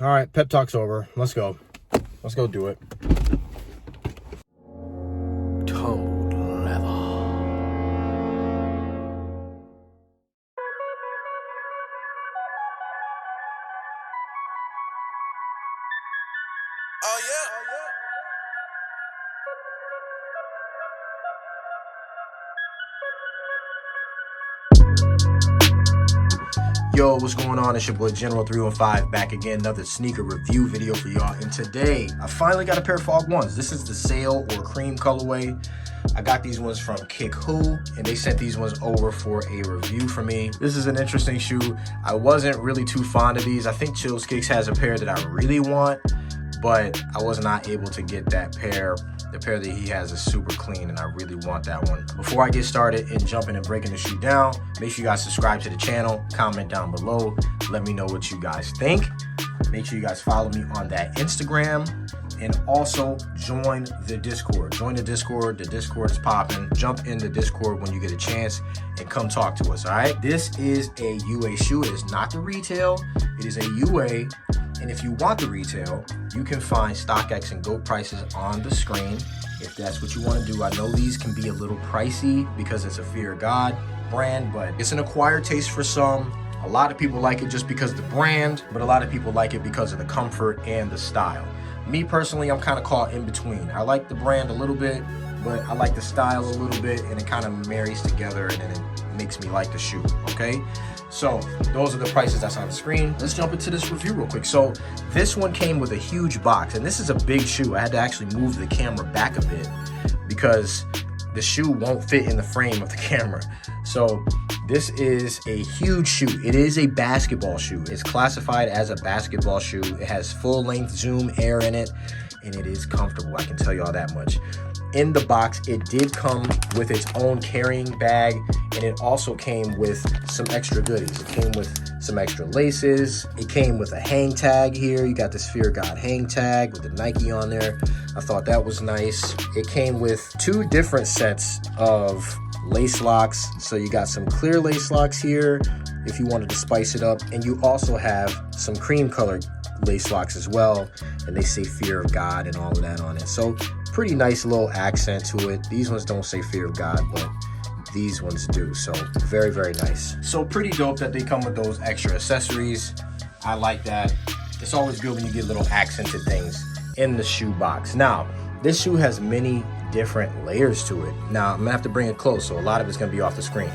All right, pep talk's over. Let's go. Let's go do it. Tumbled leather. Oh yeah. Yo, what's going on? It's your boy General 315 back again, another sneaker review video for y'all. And today, I finally got a pair of Fog 1s. This is the sail or cream colorway. I got these ones from Kick Who, and they sent these ones over for a review for me. This is an interesting shoe. I wasn't really too fond of these. I think Chills Kicks has a pair that I really want, but I was not able to get that pair. The pair that he has is super clean, and I really want that one. Before I get started and jumping and breaking the shoe down, make sure you guys subscribe to the channel, comment down below, let me know what you guys think. Make sure you guys follow me on that Instagram, and also join the Discord. Join the Discord is popping. Jump in the Discord when you get a chance and come talk to us, all right? This is a UA shoe. It is not the retail, it is a UA. And if you want the retail, you can find StockX and GOAT prices on the screen if that's what you want to do. I know these can be a little pricey because it's a Fear of God brand, but it's an acquired taste for some. A lot of people like it just because of the brand, but a lot of people like it because of the comfort and the style. Me personally, I'm kind of caught in between. I like the brand a little bit, but I like the style a little bit, and it kind of marries together, and then it makes me like the shoe, okay? So those are the prices that's on the screen. Let's jump into this review real quick. So this one came with a huge box, and this is a big shoe. I had to actually move the camera back a bit because the shoe won't fit in the frame of the camera. So this is a huge shoe. It is a basketball shoe. It's classified as a basketball shoe. It has full length Zoom Air in it, and it is comfortable. I can tell you all that much. In the box, it did come with its own carrying bag, and it also came with some extra goodies. It came with some extra laces. It came with a hang tag here. You got this Fear of God hang tag with the Nike on there. I thought that was nice. It came with two different sets of lace locks. So you got some clear lace locks here if you wanted to spice it up, and you also have some cream colored lace locks as well, and they say Fear of God and all of that on it. So pretty nice little accent to it. These ones don't say Fear of God, but these ones do. So very, very nice. So pretty dope that they come with those extra accessories. I like that. It's always good when you get little accented things in the shoe box. Now, this shoe has many different layers to it. Now, I'm gonna have to bring it close, so a lot of it's gonna be off the screen.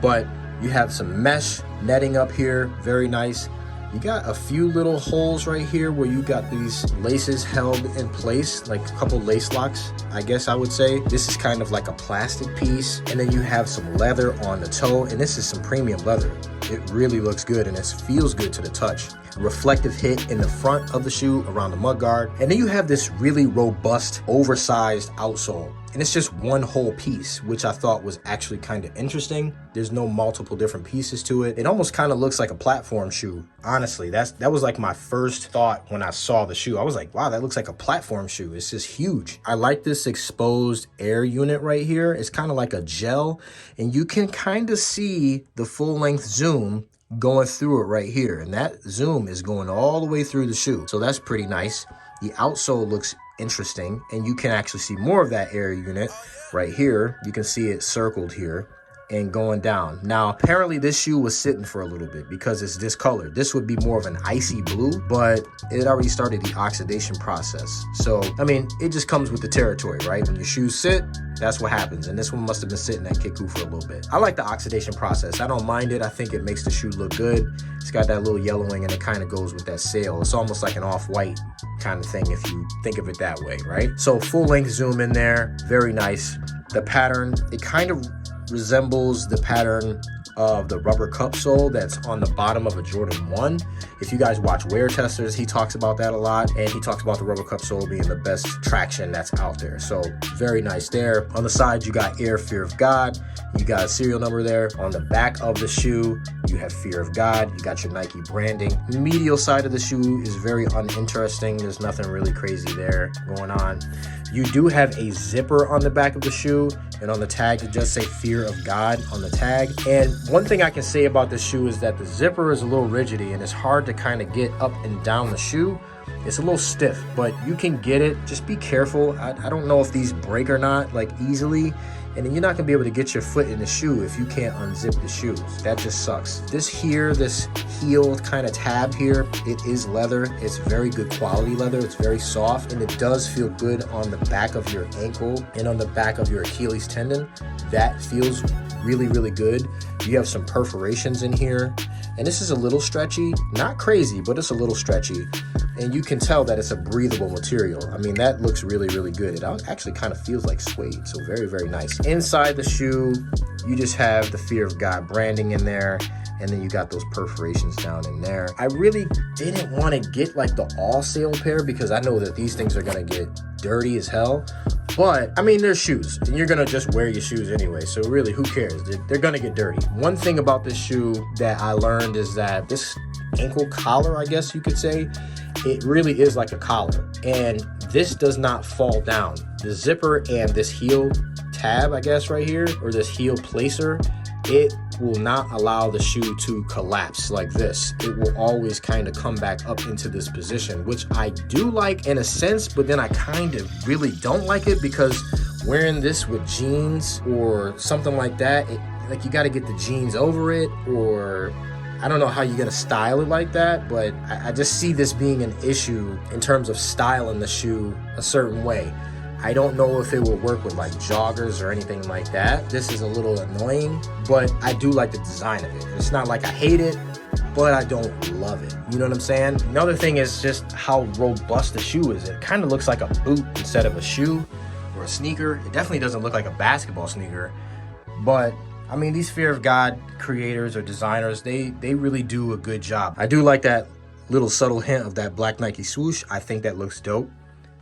But you have some mesh netting up here, very nice. You got a few little holes right here where you got these laces held in place, like a couple lace locks, I guess I would say. This is kind of like a plastic piece, and then you have some leather on the toe, and this is some premium leather. It really looks good, and it feels good to the touch. Reflective hit in the front of the shoe around the mudguard, and then you have this really robust, oversized outsole. And it's just one whole piece, which I thought was actually kind of interesting. There's no multiple different pieces to it. It almost kind of looks like a platform shoe. Honestly, that was like my first thought when I saw the shoe. I was like, wow, that looks like a platform shoe. It's just huge. I like this exposed air unit right here. It's kind of like a gel, and you can kind of see the full length zoom going through it right here. And that zoom is going all the way through the shoe. So that's pretty nice. The outsole looks interesting, and you can actually see more of that air unit right here. You can see it circled here and going down. Now, apparently this shoe was sitting for a little bit because it's discolored. This would be more of an icy blue, but it already started the oxidation process. So, I mean, it just comes with the territory, right? When your shoes sit, that's what happens. And this one must have been sitting at Kick Who for a little bit. I like the oxidation process. I don't mind it. I think it makes the shoe look good. It's got that little yellowing, and it kind of goes with that sail. It's almost like an off-white kind of thing if you think of it that way, right? So full length zoom in there, very nice. The pattern, it kind of resembles the pattern of the rubber cup sole that's on the bottom of a Jordan 1. If you guys watch Wear Testers, he talks about that a lot, and he talks about the rubber cup sole being the best traction that's out there. So very nice there. On the side, you got Air Fear of God. You got a serial number there. On the back of the shoe, you have Fear of God. You got your Nike branding. The medial side of the shoe is very uninteresting. There's nothing really crazy there going on. You do have a zipper on the back of the shoe. And on the tag, it does say fear of God on the tag. And one thing I can say about this shoe is that the zipper is a little rigidy and it's hard to kind of get up and down the shoe. It's a little stiff, but you can get it. Just be careful. I don't know if these break or not, like easily. And then you're not gonna be able to get your foot in the shoe if you can't unzip the shoes. That just sucks. This here, this heel kind of tab here, it is leather. It's very good quality leather. It's very soft, and it does feel good on the back of your ankle and on the back of your Achilles tendon. That feels really, really good. You have some perforations in here, and this is a little stretchy, not crazy, but it's a little stretchy. And you can tell that it's a breathable material. I mean, that looks really, really good. It actually kind of feels like suede, so very, very nice. Inside the shoe, you just have the Fear of God branding in there, and then you got those perforations down in there. I really didn't want to get like the Outsole pair because I know that these things are gonna get dirty as hell. But I mean, they're shoes, and you're gonna just wear your shoes anyway, so really, who cares? They're gonna get dirty. One thing about this shoe that I learned is that this ankle collar, I guess you could say, it really is like a collar, and this does not fall down. The zipper and this heel tab, I guess right here, or this heel placer, it will not allow the shoe to collapse like this. It will always kind of come back up into this position, which I do like in a sense, but then I kind of really don't like it because wearing this with jeans or something like that, like you got to get the jeans over it, or I don't know how you're gonna style it like that, but I just see this being an issue in terms of styling the shoe a certain way. I don't know if it will work with like joggers or anything like that. This is a little annoying, but I do like the design of it. It's not like I hate it, but I don't love it. You know what I'm saying? Another thing is just how robust the shoe is. It kind of looks like a boot instead of a shoe or a sneaker. It definitely doesn't look like a basketball sneaker, but I mean, these Fear of God creators or designers, they really do a good job. I do like that little subtle hint of that black Nike swoosh. I think that looks dope.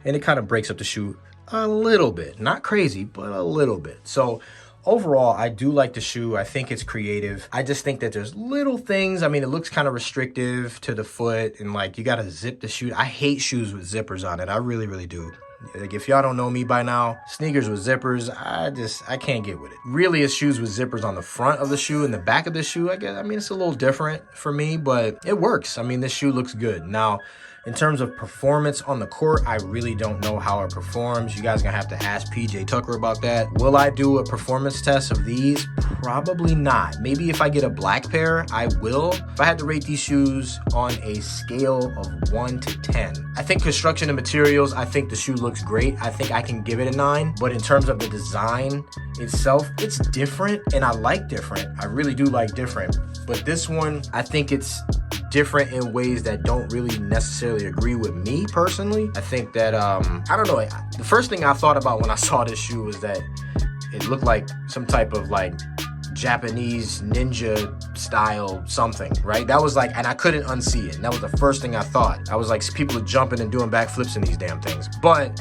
And it kind of breaks up the shoe a little bit. Not crazy, but a little bit. So overall, I do like the shoe. I think it's creative. I just think that there's little things. I mean, it looks kind of restrictive to the foot, and like you got to zip the shoe. I hate shoes with zippers on it. I really, really do. Like, if y'all don't know me by now, sneakers with zippers, I can't get with it. Really, it's shoes with zippers on the front of the shoe and the back of the shoe, I guess. I mean, it's a little different for me, but it works. I mean, this shoe looks good. Now, in terms of performance on the court, I really don't know how it performs. You guys are gonna have to ask PJ Tucker about that. Will I do a performance test of these? Probably not. Maybe if I get a black pair, I will. If I had to rate these shoes on a scale of 1 to 10, I think construction and materials, I think the shoe looks great. I think I can give it a 9. But in terms of the design itself, it's different, and I like different. I really do like different. But this one, I think it's different in ways that don't really necessarily agree with me personally. I think that, I don't know, the first thing I thought about when I saw this shoe was that it looked like some type of like Japanese ninja style something, right? That was like, and I couldn't unsee it. And that was the first thing I thought. I was like, people are jumping and doing backflips in these damn things. But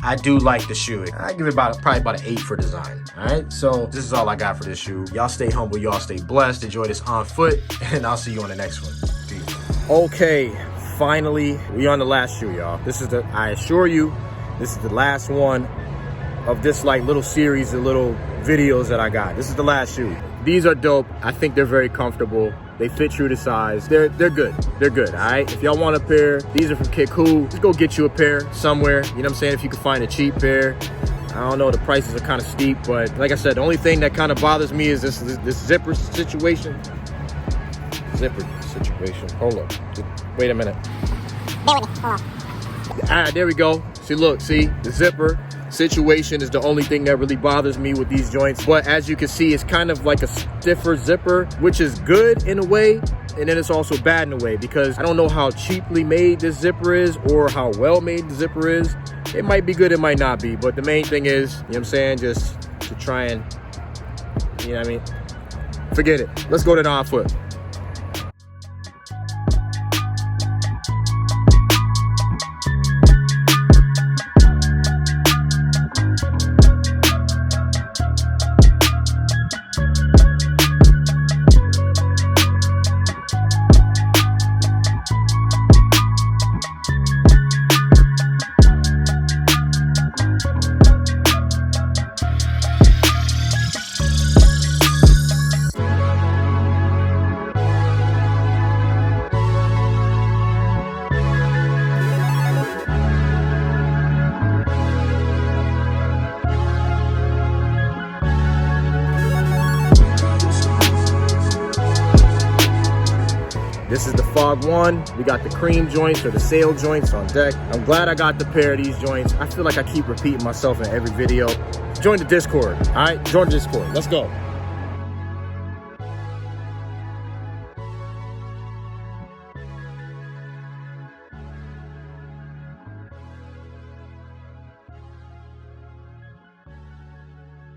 I do like the shoe. I give it probably about an 8 for design. All right, so this is all I got for this shoe. Y'all stay humble, y'all stay blessed. Enjoy this on foot, and I'll see you on the next one. Peace. Okay, finally, we on the last shoe, y'all. I assure you, this is the last one of this like little series of little videos that I got. This is the last shoe. These are dope. I think they're very comfortable. They fit true to size. They're good. They're good, all right? If y'all want a pair, these are from Kick Who. Just go get you a pair somewhere. You know what I'm saying? If you can find a cheap pair. I don't know, the prices are kind of steep, but like I said, the only thing that kind of bothers me is this zipper situation. Zipper situation. Hold up. Wait a minute. Hold on. Ah, there we go. See, look, see? The zipper situation is the only thing that really bothers me with these joints. But as you can see, it's kind of like a stiffer zipper, which is good in a way, and then it's also bad in a way, because I don't know how cheaply made this zipper is or how well made the zipper is. It might be good, it might not be, but the main thing is, you know what I'm saying, just to try and, you know what I mean? Forget it. Let's go to the on foot. This is the Fog 1. We got the cream joints or the sail joints on deck. I'm glad I got the pair of these joints. I feel like I keep repeating myself in every video. Join the Discord, all right? Join the Discord, let's go.